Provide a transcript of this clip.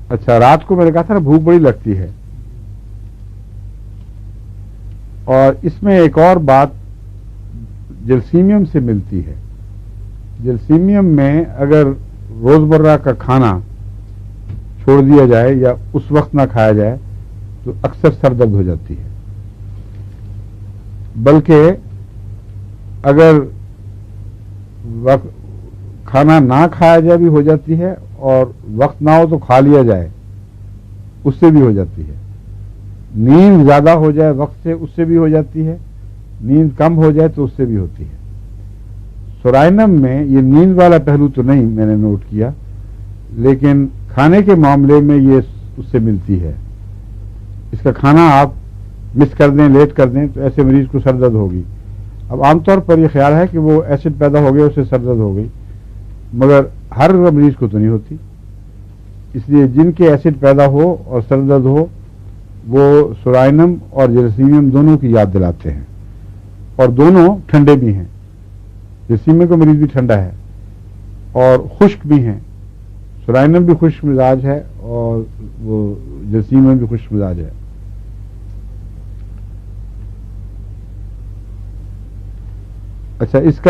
اچھا، رات کو میں نے کہا تھا نا بھوک بڑی لگتی ہے، اور اس میں ایک اور بات جلسیمیم سے ملتی ہے. جلسیمیم میں اگر روزمرہ کا کھانا چھوڑ دیا جائے یا اس وقت نہ کھایا جائے تو اکثر سر درد ہو جاتی ہے. بلکہ اگر کھانا نہ کھایا جائے بھی ہو جاتی ہے، اور وقت نہ ہو تو کھا لیا جائے اس سے بھی ہو جاتی ہے. نیند زیادہ ہو جائے وقت سے اس سے بھی ہو جاتی ہے، نیند کم ہو جائے تو اس سے بھی ہوتی ہے. سورائنم میں یہ نیند والا پہلو تو نہیں میں نے نوٹ کیا، لیکن کھانے کے معاملے میں یہ اس سے ملتی ہے. اس کا کھانا آپ مس کر دیں، لیٹ کر دیں تو ایسے مریض کو سر درد ہوگی. اب عام طور پر یہ خیال ہے کہ وہ ایسڈ پیدا ہو گیا اسے سر درد ہو گئی، مگر ہر مریض کو تو نہیں ہوتی. اس لیے جن کے ایسڈ پیدا ہو اور سر درد ہو وہ سورائنم اور جلسیمیم دونوں کی یاد دلاتے ہیں، اور دونوں ٹھنڈے بھی ہیں. جلسیمیم کا مریض بھی ٹھنڈا ہے اور خشک بھی ہیں. سورائنم بھی خشک مزاج ہے اور وہ جلسیمیم بھی خشک مزاج ہے. اچھا، اس کا